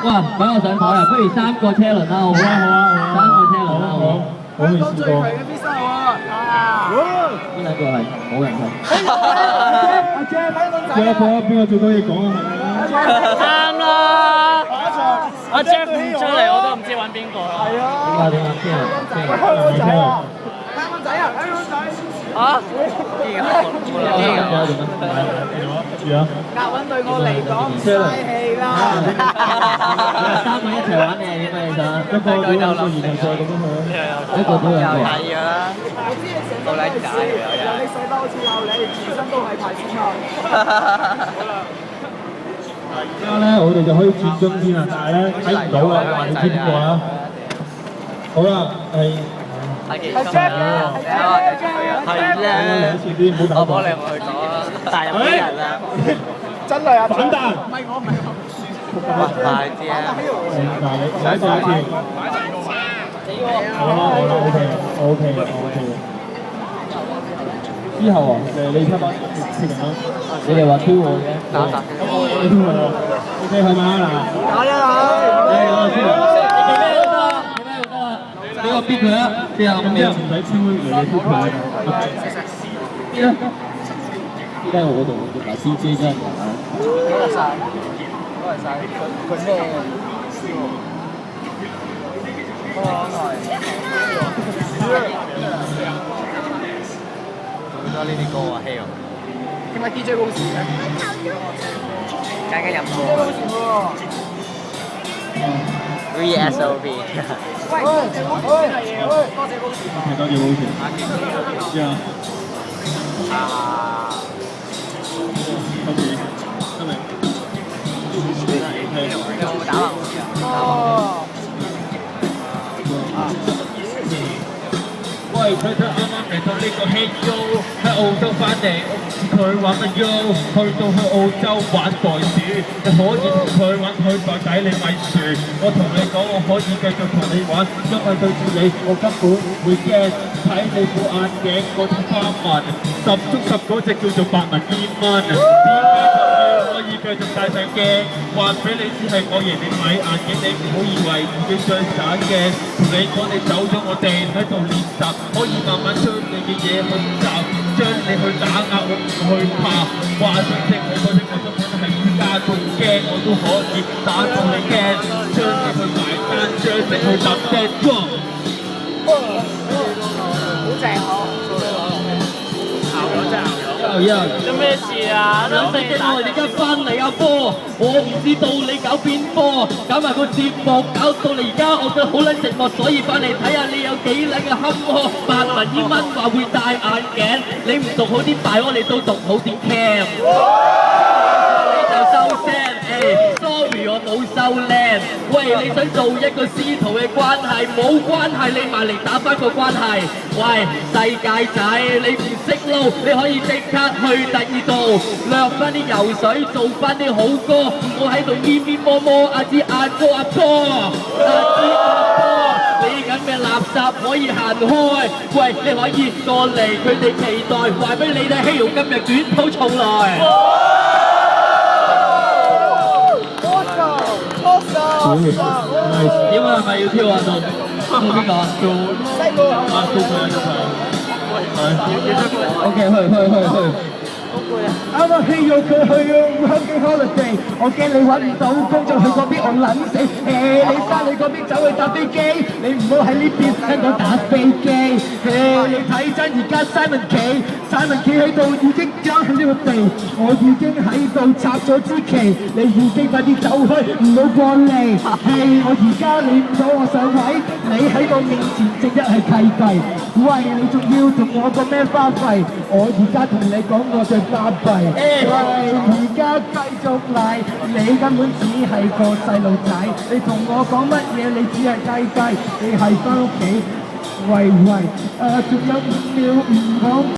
哇，擺我上台啊！不如3個車輪啦，好唔好啊？3個車輪啦，好唔好？我未試過。邊兩個係冇人睇？阿姐，邊個最多嘢講啊？啱啦！阿 Jeff 唔出嚟，我都唔知揾邊個啦。係啊。點啊？邊啊？香港仔啊！香港仔啊！香港仔。嚇？邊個？押韻對我嚟講唔嘥氣啦。3個一齊玩定係點啊？你想？一個表兩個然後再咁樣去。一個表兩個。係㗎啦。我知你成身到底假嘅有你細胞好似鬧你，全身都係排泄物。而家咧，我哋就可以轉中先啦，但係咧睇唔到啦，你知邊個啦？好啦，係幾深啊？係咧。兩次啲，唔好打我幫你去講啦，大入啲人啦。真係啊！反彈。唔係我，唔係我。哇！快啲啊！嗱，你第一次。好啦，OK。之後啊，你出翻決定啦。你哋話挑我嘅，你挑我，OK 係嘛嗱？打一下。俾我逼佢啊！之後咁之後唔使挑你挑佢。逼啦！逼喺我度，嗱 CJ 真係多謝晒，佢咩？好多呢啲歌啊，希望。點解 DJ 公司嘅？間間飲 DJ 公司喎。VSOP。喂，多謝公司。多謝保持。之後。啊。開始，得未？有冇打橫哦。喂，佢啱啱嚟到呢個 Hey Yo，喺澳洲翻嚟，我唔知佢玩乜 Yo，去到去澳洲玩袋鼠，你可以同佢玩佢袋底你咪住，我同你講我可以繼續同你玩，因為對住你我根本唔會驚，睇你副眼鏡嗰啲花紋，10足10嗰隻叫做白紋煙蚊，點解可以繼續戴上鏡？話俾你知係我贏你買眼鏡，你唔好以為自己最散嘅，同你講你走咗我哋喺度練習。可以慢慢將你嘅嘢去集，將你去打壓，我唔去怕。話想識我嗰啲我都覺得係依家咁驚，我都可以打到你驚，將你去埋單，將你去搭釘裝。好正做咩事啊？都我而家翻嚟阿波，我唔知道你搞邊科，搞埋個節目，搞到你而家我覺得好撚寂寞，所以翻嚟睇下你有幾撚嘅坎坷。白紋煙蚊話會戴眼鏡，你唔讀好啲拜，我哋都讀好啲 cam。你就收聲，sorry 我冇收靚。喂，你想做一個師徒嘅關係，冇關係，你埋嚟打翻個關係。喂，世界仔，你唔識路，你可以即刻去第二度，略翻啲游水，做翻啲好歌，唔好喺度咪咪摸摸，阿支阿哥阿波，你咁嘅垃圾可以行開。喂，你可以過嚟，佢哋期待，話俾你哋希容今日捲土重來。點啊？係咪要跳啊？到邊個啊？西哥啊！OK，去。啱啱希約佢去working holiday，我驚你揾唔到工作去嗰邊我撚死。你翻你嗰邊走去搭飛機，你唔好喺呢邊香港打飛機。你睇真而家 Simon 企喺度已經爭喺呢個地，我已經喺度插咗支旗，你已經快啲走開，唔好過嚟。我而家你唔到我上位，你喺我面前正一係契弟。喂，你仲要同我個咩花費？我而家同你講我最巴閉。喂，而家繼續嚟，你根本只係個細路仔，你同我講乜嘢？你只係雞，你係翻屋企。喂，仲有5秒唔講。